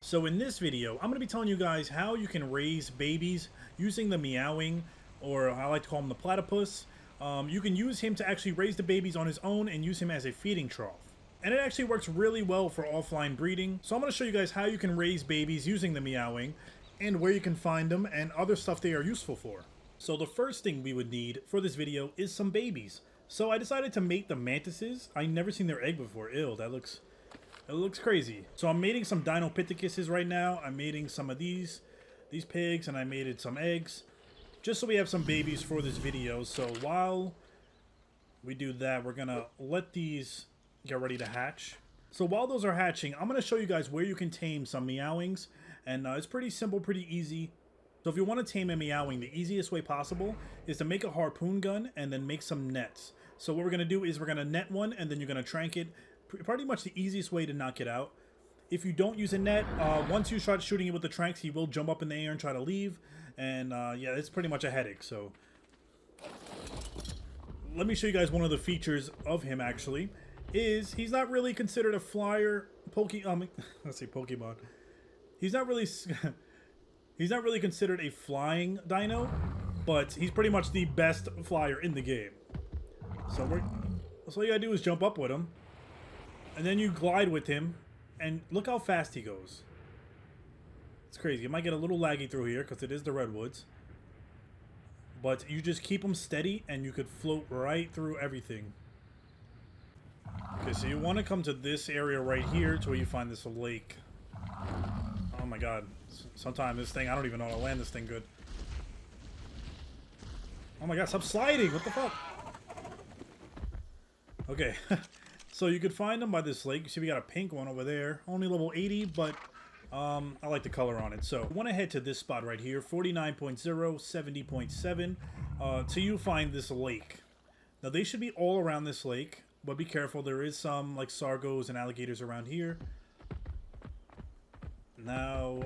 So in this video, I'm going to be telling you guys how you can raise babies using the Maewing, or I like to call him the platypus. You can use him to actually raise the babies on his own and use him as a feeding trough. And it actually works really well for offline breeding. So I'm going to show you guys how you can raise babies using the Maewing and where you can find them and other stuff they are useful for. So the first thing we would need for this video is some babies. So I decided to mate the mantises. I never seen their egg before. Ew, it looks crazy. So I'm mating some Dinopithecus right now. I'm mating some of these pigs, and I mated some eggs. Just so we have some babies for this video. So while we do that, we're gonna let these get ready to hatch. So while those are hatching, I'm gonna show you guys where you can tame some Maewings. And it's pretty simple, pretty easy. So if you want to tame a Maewing, the easiest way possible is to make a harpoon gun and then make some nets. So what we're going to do is we're going to net one and then you're going to trank it. Pretty much the easiest way to knock it out. If you don't use a net, once you start shooting it with the tranks, he will jump up in the air and try to leave. And yeah, it's pretty much a headache. So let me show you guys one of the features of him actually. He's not really considered a flyer let's say Pokemon. He's not really considered a flying dino, but he's pretty much the best flyer in the game. So all you gotta do is jump up with him, and then you glide with him, and look how fast he goes. It's crazy. It might get a little laggy through here because it is the redwoods, but you just keep him steady, and you could float right through everything. Okay, so you want to come to this area right here to where you find this lake. Oh my god. Sometimes this thing, I don't even know how to land this thing good. Oh my god, stop sliding! What the fuck? Okay. So you could find them by this lake. You see we got a pink one over there. Only level 80, but I like the color on it. So I want to head to this spot right here. 49.0, 70.7. Till you find this lake. Now they should be all around this lake. But be careful, there is some like sargos and alligators around here. Now,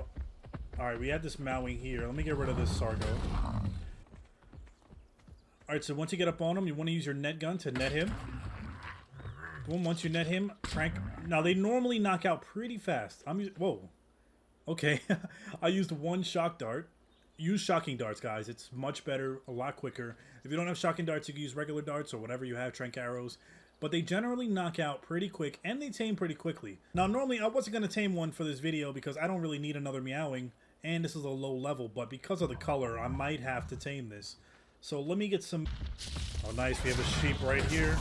alright, we had this Maewing here. Let me get rid of this Sargo. Alright, so once you get up on him, you want to use your net gun to net him. Once you net him, trank. Now, they normally knock out pretty fast. Whoa. Okay. I used one shock dart. Use shocking darts, guys. It's much better, a lot quicker. If you don't have shocking darts, you can use regular darts or whatever you have, trank arrows. But they generally knock out pretty quick, and they tame pretty quickly. Now, normally, I wasn't going to tame one for this video because I don't really need another Maewing, and this is a low level, but because of the color, I might have to tame this. So let me get some... Oh, nice. We have a sheep right here.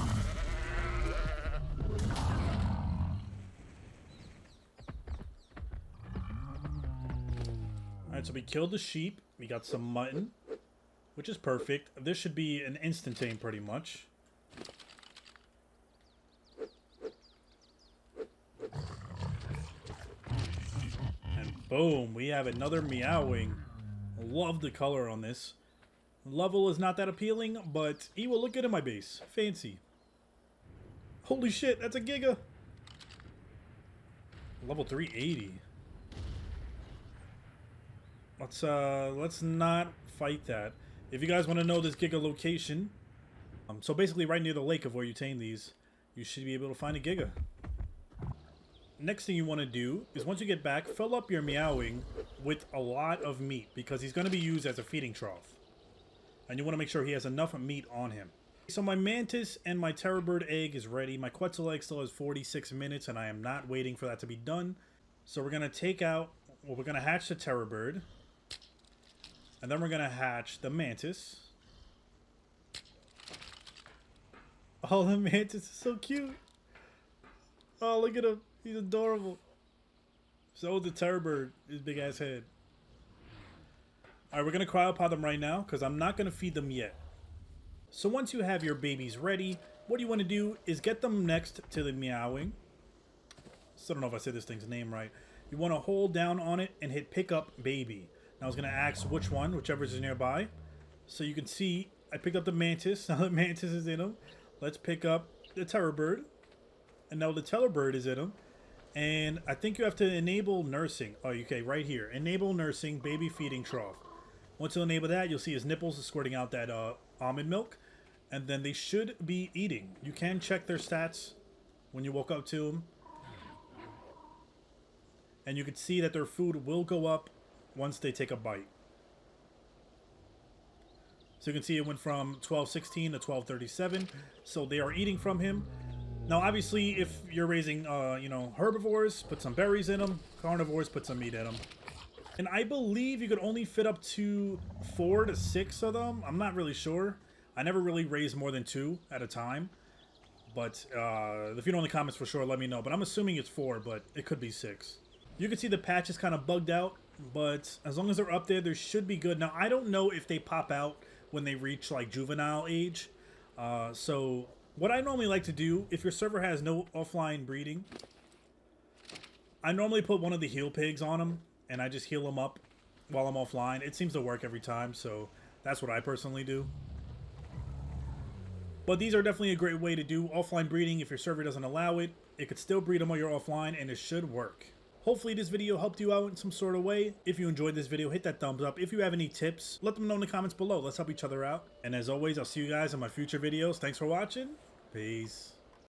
Alright, so we killed the sheep. We got some mutton, which is perfect. This should be an instant tame pretty much. Boom, we have another Maewing. Love the color on this. Level is not that appealing, but he will look good in my base. Fancy. Holy shit, that's a Giga. Level 380. Let's not fight that. If you guys want to know this Giga location, so basically right near the lake of where you tame these, you should be able to find a Giga. Next thing you want to do is once you get back, fill up your Maewing with a lot of meat because he's going to be used as a feeding trough. And you want to make sure he has enough meat on him. So my mantis and my terrorbird egg is ready. My Quetzal egg still has 46 minutes and I am not waiting for that to be done. So we're going to take out, well, we're going to hatch the terrorbird. And then we're going to hatch the mantis. Oh, the mantis is so cute. Oh, look at him. He's adorable. So is the terrorbird, his big ass head. Alright, we're going to cryopod them right now because I'm not going to feed them yet. So once you have your babies ready, what you want to do is get them next to the Maewing. Still don't know if I said this thing's name right. You want to hold down on it and hit pick up baby. Now I was going to ask which one, whichever is nearby. So you can see I picked up the mantis. Now the mantis is in him. Let's pick up the terrorbird. And now the terrorbird is in him. And I think you have to enable nursing. Oh, okay, right here. Enable nursing, baby feeding trough. Once you enable that, you'll see his nipples squirting out that almond milk. And then they should be eating. You can check their stats when you woke up to them. And you can see that their food will go up once they take a bite. So you can see it went from 12.16 to 12.37. So they are eating from him. Now, obviously, if you're raising, you know, herbivores, put some berries in them. Carnivores, put some meat in them. And I believe you could only fit up to 4 to 6 of them. I'm not really sure. I never really raised more than 2 at a time. But if you know in the comments for sure, let me know. But I'm assuming it's 4, but it could be 6. You can see the patch is kind of bugged out. But as long as they're up there, they should be good. Now, I don't know if they pop out when they reach, like, juvenile age. So what I normally like to do, if your server has no offline breeding, I normally put one of the heal pigs on them, and I just heal them up while I'm offline. It seems to work every time, so that's what I personally do. But these are definitely a great way to do offline breeding. If your server doesn't allow it, it could still breed them while you're offline, and it should work. Hopefully this video helped you out in some sort of way. If you enjoyed this video, hit that thumbs up. If you have any tips, let them know in the comments below. Let's help each other out. And as always, I'll see you guys in my future videos. Thanks for watching. Peace.